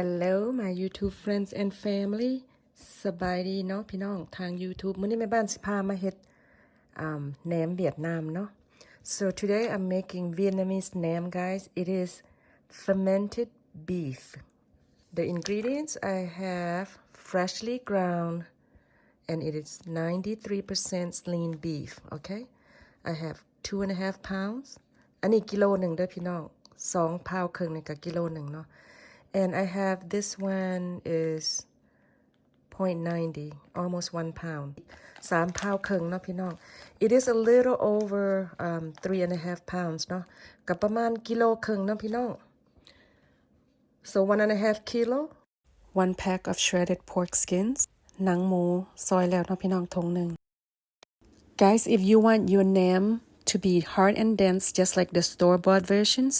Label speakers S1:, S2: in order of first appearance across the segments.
S1: Hello my YouTube friends and family สบายดีเนาะพี่น้องทาง YouTube มื้อนี้แม่บ้านสิพามาเฮ็ดแหนมเวียดนามเนาะ So today I'm making Vietnamese nam guys. It is fermented beef. The ingredients I have freshly ground and it is 93% lean beef. Okay, I have 2.5 pounds. อันนี้กิโลหนึ่งเด้อพี่น้อง2 pound ครึ่งนี่ก็กิโลหนึ่งเนาะ and I have this one is 0.90 almost 1 pound 3 pound ครึ่งเนาะพี่น้อง it is a little over 3.5 pounds เนาะกับประมาณกิโลครึ่งเนาะพี่น้อง so 1.5 kilo 1 pack of shredded pork skins หนังหมูซอยแล้วเนาะพี่น้องถุงหนึ่ง guys if you want your nam to be hard and dense just like the store-bought versions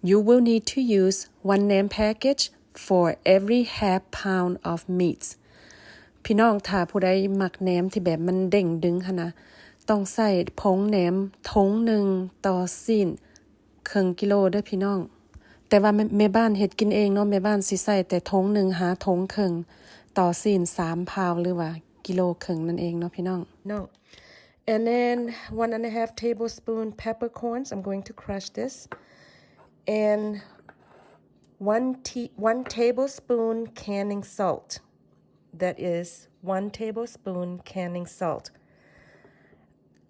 S1: you will need to use 1 nam package for every half pound of meat พี่น้องถ้าผู้ใดมักแหนมที่แบบมันเด้งดึงค่ะนะต้องใส่ผงแหนมถุงหนึ่งต่อสิ้นครึ่งกิโลเด้อพี่น้องแต่ว่าแม่บ้านเฮ็ดกินเองเนาะแม่บ้านสิใส่แต่ถุงหนึ่งหาถุงครึ่งต่อสิ้น3 pound หรือว่ากิโลครึ่งนั่นเองเนาะพี่น้อง No and then 1.5 tablespoon peppercorns I'm going to crush this and 1 tablespoon canning salt. That is 1 tablespoon canning salt.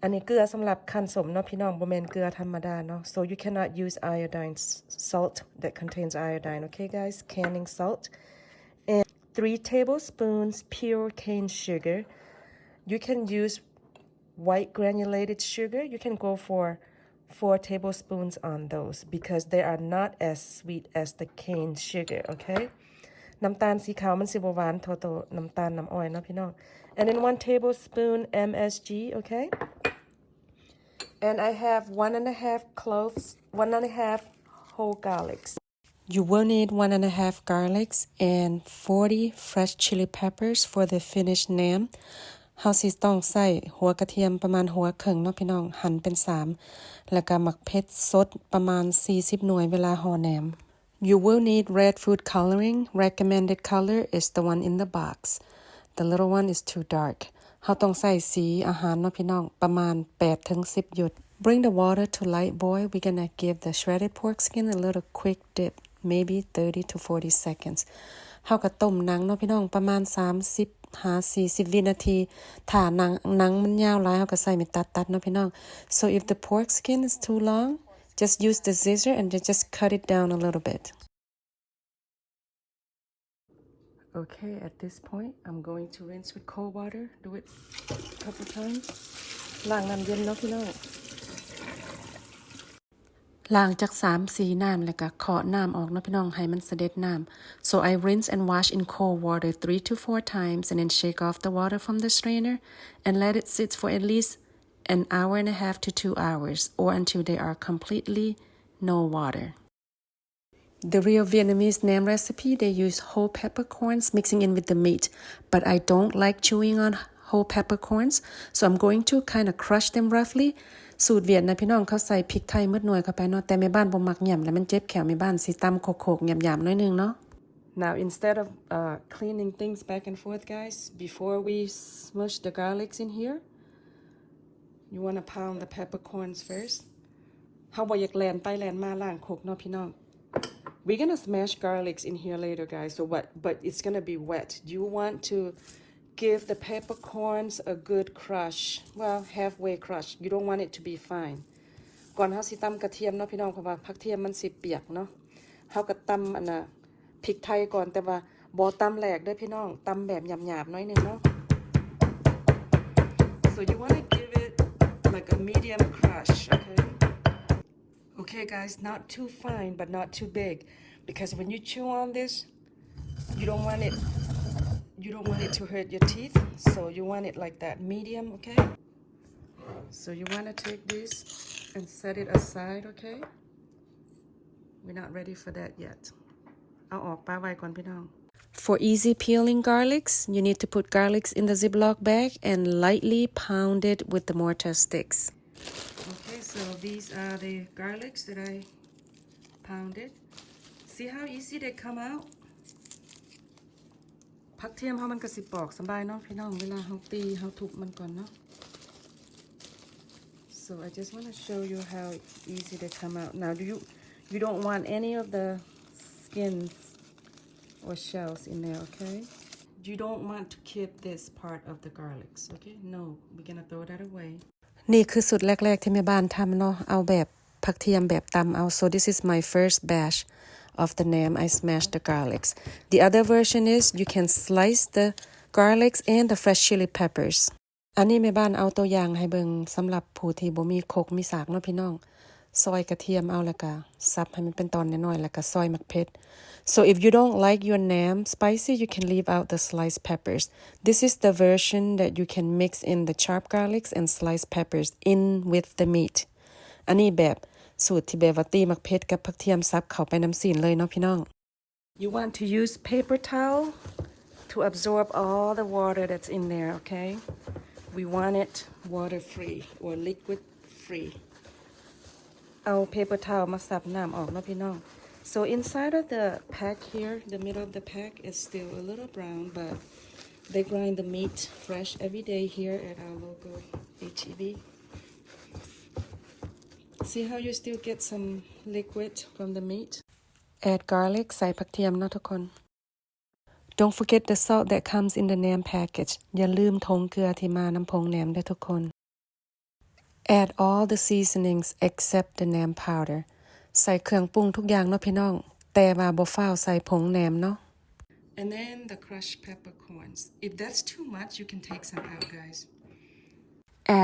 S1: อันนี้เกลือสำหรับคั่นสมเนาะพี่น้องบ่แม่นเกลือธรรมดาเนาะ so you cannot use iodine salt that contains iodine. Okay guys, canning salt and 3 tablespoons pure cane sugar. You can use white granulated sugar. You can go for 4 tablespoons on those because they are not as sweet as the cane sugar, okay? น้ำตาลสีขาวมันสิบ่หวานเท่าตัวน้ำตาลน้ำอ้อยเนาะพี่น้อง and then 1 tablespoon MSG, okay? And I have 1.5 cloves, 1.5 whole garlics. You will need 1.5 garlics and 40 fresh chili peppers for the finished nam.เฮาสิต้องใส่หัวกระเทียมประมาณหัวครึ่งเนาะพี่น้องหั่นเป็น3แล้วก็หมักเผ็ดสดประมาณ40หน่วยเวลาห่อแหนม You will need red food coloring. Recommended color is the one in the box. The little one is too dark. เฮาต้องใส่สีอาหารเนาะพี่น้องประมาณ8ถึง10หยด Bring the water to light boil. We're gonna give the shredded pork skin a little quick dip, maybe 30 to 40 seconds. เฮาก็ต้มหนังเนาะพี่น้องประมาณ30 วินาทีถ้าหนังมันยาวหลายเฮาก็ใส่มีตัดเนาะพี่น้อง so if the pork skin is too long just use the scissor and just cut it down a little bit okay at this point I'm going to rinse with cold water do it a couple times ล้างน้ำเย็นเนาะพี่น้องล้างจาก3-4น้ำแล้วก็เคาะน้ำออกเนาะพี่น้องให้มันเสด็จน้ำ so I rinse and wash in cold water 3 to 4 times and then shake off the water from the strainer and let it sit for at least an hour and a half to 2 hours or until they are completely no water. The real Vietnamese nam recipe they use whole peppercorns mixing in with the meat but I don't like chewing on whole peppercorns so I'm going to kind of crush them roughlyสูตรเวียดนะพี่น้องเขาใส่พริกไทยมืดหน่วยเข้าไปเนาะแต่แม่บ้านบ่มักหย่ำแล้วมันเจ็บแขวแม่บ้านสิตำโขกๆหยำๆหน่อยนึงเนาะ Now instead of cleaning things back and forth guys before we smush the garlics in here you want to pound the peppercorns first เฮาบ่อยากแล่นไปแล่นมาล้างโขกเนาะพี่น้อง We're gonna smash garlics in here later guys so but it's gonna be wet you want to give the peppercorns a good crush well halfway crush you don't want it to be fine ก่อนเฮาสิตำกระเทียมเนาะพี่น้องเพราะว่าผักเทียมมันสิเปียกเนาะเฮาก็ตำอันน่ะพริกไทยก่อนแต่ว่าบ่ตำแหลกเด้อพี่น้องตำแบบหยาบๆหน่อยนึงเนาะ so you want to give it like a medium crush okay guys not too fine but not too big because when you chew on this you don't want it to hurt your teeth so you want it like that medium okay so you want to take this and set it aside okay we're not ready for that yet เอาออกป้าไว้ก่อนพี่น้อง For easy peeling garlics you need to put garlics in the Ziploc bag and lightly pound it with the mortar sticks okay so these are the garlics that I pounded see how easy they come out ผักเทียมเฮามันก็สิปอกสบายเนาะพี่น้องเวลาเฮาตีเฮาทุบมันก่อนเนาะ So I just want to show you how easy they come out. Now you don't want any of the skins or shells in there, okay? You don't want to keep this part of the garlics, okay? No, we're gonna throw that away. นี่คือสูตรแรกๆที่แม่บ้านทำเนาะเอาแบบผักเทียมแบบตำเอา So this is my first batch of the lamb. I smashed the garlics. The other version is you can slice the garlics and the fresh chili peppers. อันนี้แม่บ้านเอาตัวอย่างให้เบิ่งสำหรับผู้ที่บ่มีโคกมีสากเนาะพี่น้องซอยกระเทียมเอาแล้วก็สับให้มันเป็นตอนน้อยๆแล้วก็ซอยมะเขือ So if you don't like your lamb spicy you can leave out the sliced peppers. This is the version that you can mix in the chopped garlics and sliced peppers in with the meat. อันนี้แบบสูตรที่แบบว่าตีมะเขือกับผักเทียมสับเข้าไปน้ำซีนเลยเนาะพี่น้อง You want to use paper towel to absorb all the water that's in there, okay? We want it water free or liquid free. เอา paper towel มาซับน้ำออกเนาะพี่น้อง So inside of the pack here, the middle of the pack is still a little brown, but they grind the meat fresh every day here at our local HEB. See how you still get some liquid from the meat? Add garlic ใส่ผักเทียมเนาะทุกคน Don't forget the salt that comes in the lamb package. อย่าลืมผงเกลือที่มาน้ำผงแหนมด้วยทุกคน Add all the seasonings except the lamb powder. ใส่เครื่องปรุงทุกอย่างเนาะพี่น้องแต่ว่าบ่ฟ้าวใส่ผงแหนมเนาะ And then the crushed peppercorns. If that's too much, you can take some out, guys.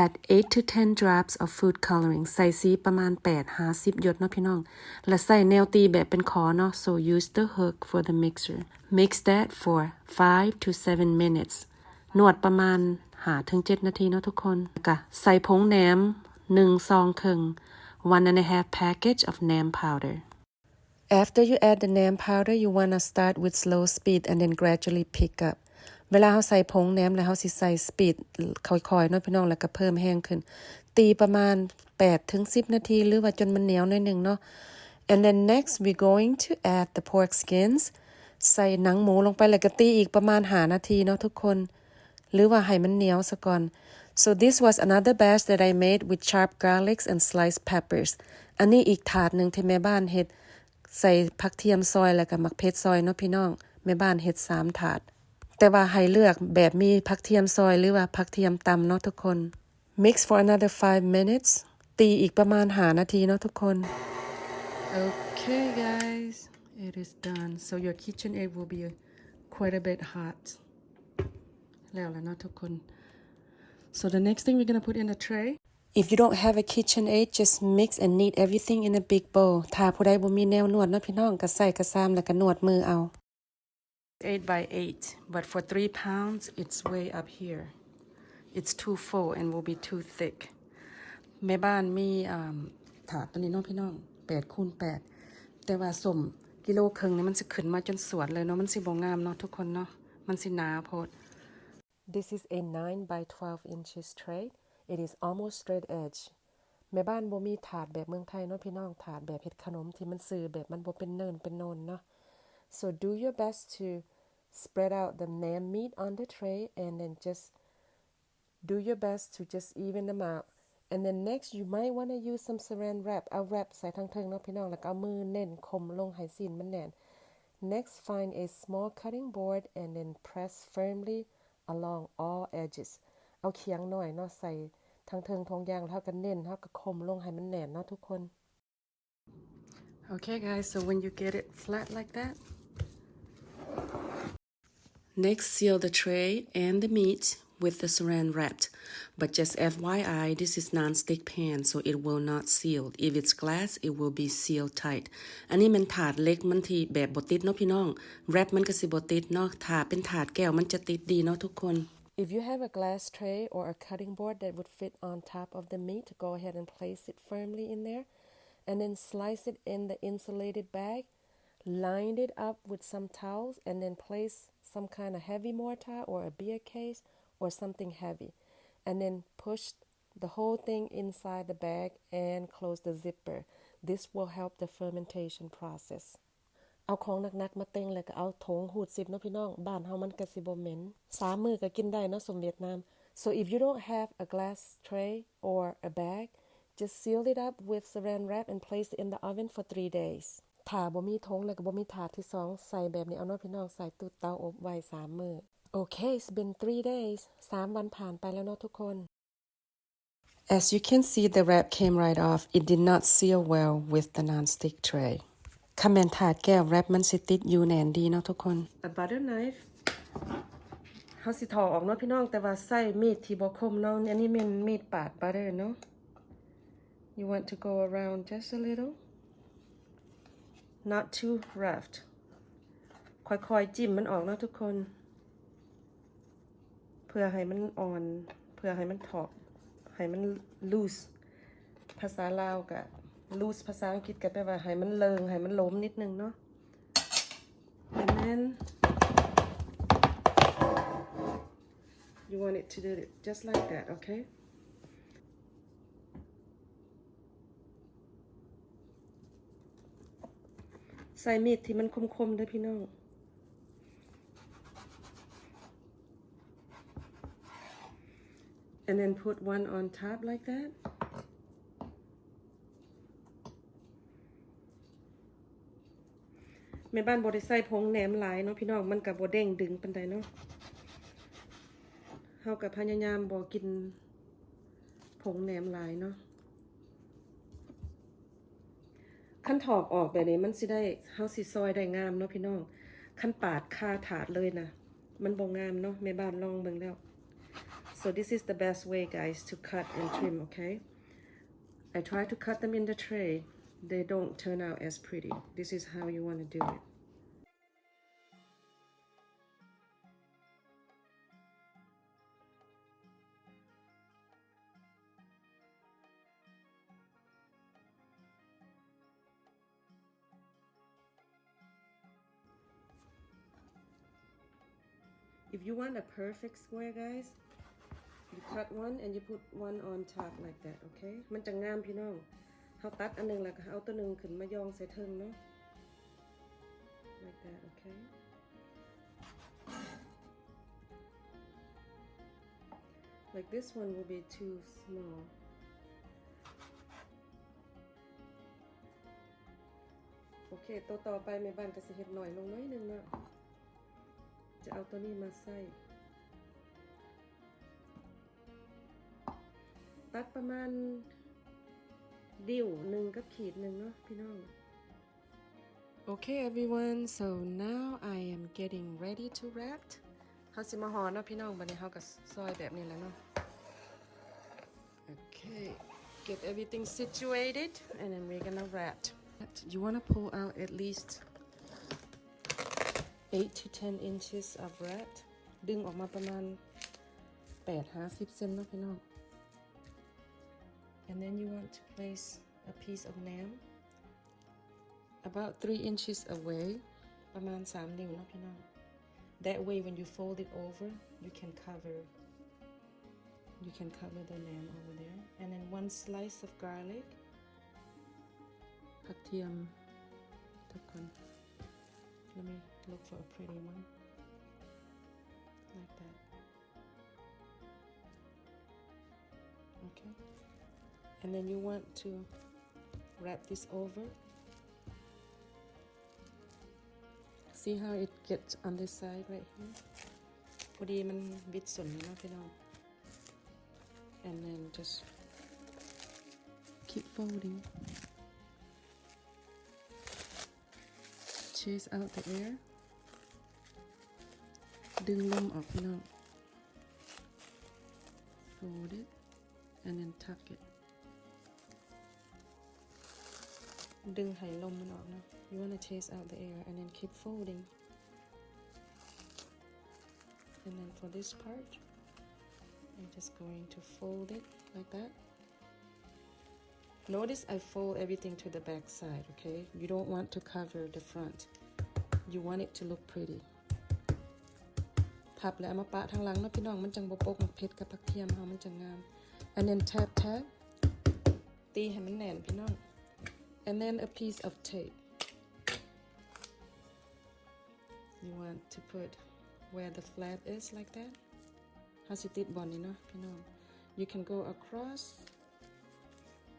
S1: Add 8 to 10 drops of food coloring. ใส่สีประมาณ8-50 หยดเนาะพี่น้องและใส่แนวตีแบบเป็นขอเนาะ So use the hook for the mixer. Mix that for 5 to 7 minutes. นวดประมาณ5-7 นาทีเนาะทุกคนก็ใส่ผงแหนม1 ซองครึ่ง 1.5 package of lamb powder. After you add the lamb powder, you want to start with slow speed and then gradually pick up. เวลาเราใส่ผงแหนมแล้วเราสิใส่สปีดค่อยๆเนาะพี่น้องแล้วก็เพิ่มแห้งขึ้นตีประมาณ8-10 นาทีหรือว่าจนมันเหนียวหน่อยนึงเนาะ And then next we're going to add the pork skins ใส่หนังหมูลงไปแล้วก็ตีอีกประมาณ5 นาทีเนาะทุกคนหรือว่าให้มันเหนียวซะก่อน So this was another batch that I made with chopped garlics and sliced peppers อันนี้อีกถาดนึงที่แม่บ้านเฮ็ดใส่ผักเทียมซอยแล้วก็มะเขือซอยเนาะพี่น้องแม่บ้านเฮ็ด3 ถาดแต่ว่าให้เลือกแบบมีผักเทียมซอยหรือว่าผักเทียมตำเนาะทุกคน Mix for another 5 minutes ตีอีกประมาณ5 นาทีเนาะทุกคน Okay guys it is done so your KitchenAid will be quite a bit hot แล้วล่ะเนาะทุกคน So the next thing we're gonna put in a tray If you don't have a KitchenAid just mix and knead everything in a big bowl ถ้าผู้ใดบ่มีแนวนวดเนาะพี่น้องก็ใส่กระซามแล้วก็นวดมือเอา8 by 8 but for 3 pounds it's way up here it's too full and will be too thick แม่บ้านมีถาดตัวนี้เนาะพี่น้อง8x8แต่ว่าส้ม1.5 กิโลนี่มันสิขึ้นมาจนสวดเลยเนาะมันสิบ่งามเนาะทุกคนเนาะมันสิหนาโพด This is a 9 by 12 inches tray it is almost straight edge แม่บ้านบ่มีถาดแบบเมืองไทยเนาะพี่น้องถาดแบบเฮ็ดขนมที่มันซื่อแบบมันบ่เป็นเนินเป็นโนนเนาะSo do your best to spread out the lamb meat on the tray and then just do your best to just even them out. And then next you might want to use some saran wrap. เอา wrap ใส่ทั้งเทิงเนาะพี่น้องแล้วก็เอามือเน้นคมลงให้ซีนมันแน่น Next find a small cutting board and then press firmly along all edges. เอาเขียงหน่อยเนาะใส่ทั้งเทิงทงยางแล้วก็เน้นแล้วก็คมลงให้มันแน่นเนาะทุกคน Okay guys so when you get it flat like that Next, seal the tray and the meat with the saran wrap. But just FYI, this is non-stick pan, so it will not seal. If it's glass, it will be sealed tight. อันนี้มันถาดเล็กมันที่แบบบ่ติดเนาะพี่น้อง wrap มันก็สิบ่ติดเนาะถ้าเป็นถาดแก้วมันจะติดดีเนาะทุกคน If you have a glass tray or a cutting board that would fit on top of the meat, go ahead and place it firmly in there, and then slice it in the insulated bag.Line it up with some towels and then place some kind of heavy mortar or a beer case or something heavy and then push the whole thing inside the bag and close the zipper. This will help the fermentation process. เอาของหนักๆมาเต็งแล้วก็เอาถงหูดซิบเนาะพี่น้องบ้านเฮามันก็สิบ่เหม็น3 มื้อก็กินได้เนาะสมเวียดนาม so if you don't have a glass tray or a bag just seal it up with saran wrap and place it in the oven for 3 days ถ้าบ่มีถงแล้วก็บ่มีถาดที่2ใส่แบบนี้เอาเนาะพี่น้องใส่ตู้เตาอบไว้3 มื้อ Okay it's been 3 days 3 วันผ่านไปแล้วเนาะทุกคน As you can see the wrap came right off it did not seal well with the non-stick trayคำแมนถาดแก้วแรปมันสิติดอยู่แน่นดีเนาะทุกคน A butter knife เฮาสิถอออกเนาะพี่น้องแต่ว่าใส่มีดที่บ่คมเนาะอันนี้เป็นมีดปาด butter เนาะ You want to go around just a little not too rough ค่อยๆจิ้มมันออกเนาะทุกคนเพื่อให้มันอ่อนเพื่อให้มันถอดให้มัน loose ภาษาลาวกับ loose ภาษาอังกฤษก็แปลว่าให้มันเลิงให้มันล้มนิดนึงเนาะ and then you want it to do it just like that okay ใส่มีดที่มันคมๆด้วยพี่น้อง and then put one on top like thatแม่บ้านบ่ได้ใส่ผงแหนมหลายเนาะพี่น้องมันก็บ่เด้งดึงปานใดเนาะเฮาก็พยายามบ่กินผงแหนมหลายเนาะคันถอกออกแบบนี้มันสิได้เฮาสิซอยได้งามเนาะพี่น้องคันปาดคาถาดเลยนะมันบ่งามเนาะแม่บ้านลองเบิ่งแล้ว so this is the best way guys to cut and trim okay I try to cut them in the tray they don't turn out as pretty this is how you want to do it if you want a perfect square guys you cut one and you put one on top like that okay มันจะงามพี่น้องเฮาตัดอันนึงแล้วก็เอาตัวนึงขึ้นมายองใส่เทิงเนาะ like that okay like this one will be too smallโอเคตัวต่อไปแม่บ้านก็สิเฮ็ดหน่อยลงน้อยนึงเนาะจะเอาตัวนี้มาใส่ตัดประมาณดิ้วหนึ่งกับขีดหนึ่งเนาะพี่น้อง Okay everyone so now I am getting ready to wrap เฮาสิมาห่อเนาะพี่น้องบัดนี้เฮาก็ซอยแบบนี้แล้วเนาะ Okay get everything situated and then we're gonna wrap you want to pull out at least 8 to 10 inches of wrap ดึงออกมาประมาณ8-50 เซนเนาะพี่น้อง and then you want to place a piece of lamb about 3 inches away ประมาณ3 นิ้วเนาะพี่น้อง that way when you fold it over you can cover the lamb over there and then 1 slice of garlic ผักเทียมทุกคน let me look for a pretty one like that okay and then you want to wrap this over see how it gets on this side right here พอดีมันบิดส่วนนี้นะพี่น้อง and then just keep folding chase out the air ดึงลมออกพี่น้อง fold it and then tuck it ดึงไหลมมันออกนะ you want to chase out the air and then keep folding and then for this part I'm just going to fold it like that notice I fold everything to the back side okay you don't want to cover the front you want it to look pretty พับแล้วเอามาปะทางหลังนะพี่น้องมันจังบ่ปกเผ็ดกับผักเทียมเฮามันจังงาม and then tap ตีให้มันแน่นพี่น้องand then a piece of tape you want to put where the flat is like that ถ้าสิติดบอลนี่เนาะพี่น้อง you can go across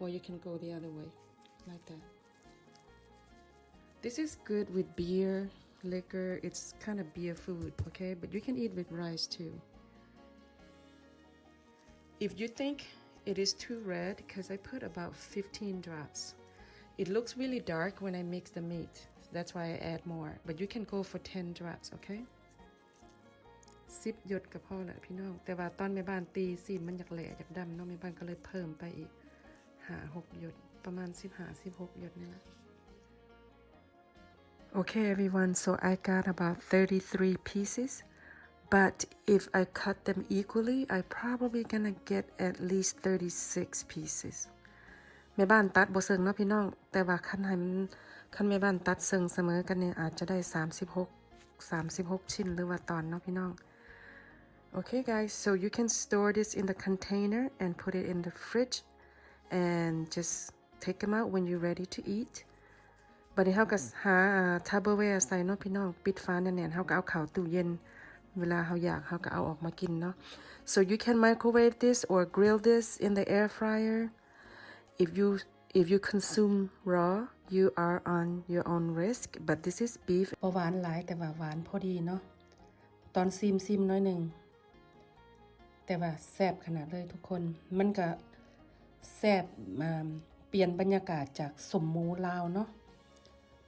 S1: or you can go the other way like that this is good with beer liquor it's kind of beer food okay but you can eat with rice too if you think it is too red because I put about 15 drops it looks really dark when I mix the meat that's why I add more but you can go for 10 drops okay 10 หยดก็พอแหละพี่น้องแต่ว่าตอนแม่บ้านตีสีมันอยากแหล่อยากดำเนาะแม่บ้านก็เลยเพิ่มไปอีก5-6 หยดประมาณ15-16 หยดนี่แหละ Okay everyone so I got about 33 pieces but if I cut them equally I probably gonna get at least 36 pieces แม่บ้านตัดบ่เซิงเนาะพี่น้องแต่ว่าคันแม่บ้านตัดเซิงเสมอกันเนี่ยอาจจะได้36 ชิ้นหรือว่าตอนเนาะพี่น้อง Okay guys so you can store this in the container and put it in the fridge and just take them out when you're ready to eat บัดนี้เฮาก็หาTupperware ใส่เนาะพี่น้องปิดฝาแน่นๆเฮาก็เอาเข้าตู้เย็นเวลาเฮาอยากเฮาก็เอาออกมากินเนาะ so you can microwave this or grill this in the air fryer if you consume raw you are on your own risk but this is beef บ่หวานหลายแต่ว่าหวานพอดีเนาะตอนซิมน้อยนึงแต่ว่าแซ่บขนาดเลยทุกคนมันก็แซ่บเปลี่ยนบรรยากาศจากสมหมูลาวเนาะ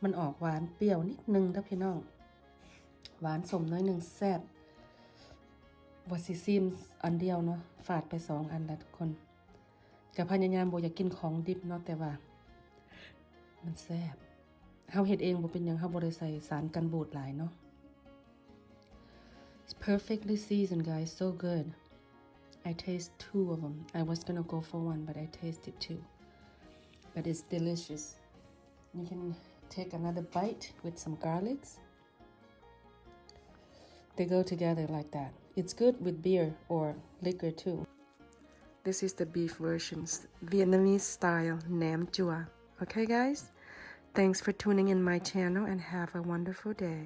S1: มันออกหวานเปรี้ยวนิดนึงเด้อพี่น้องหวานสมน้อยนึงแซ่บบ่สิซิมอันเดียวเนาะฝาดไป2 อันแล้วทุกคนก็พยายามบ่อยากกินของดิบเนาะแต่ว่ามันแซ่บเฮาเฮ็ดเองบ่เป็นหยังเฮาบ่ได้ใส่สารกันบูดหลายเนาะ It's perfectly seasoned guys so good I taste 2 of them I was gonna go for 1 but I tasted 2 but it's delicious you can take another bite with some garlics they go together like that it's good with beer or liquor too this is the beef versions Vietnamese style Nam Chua okay guys thanks for tuning in my channel and have a wonderful day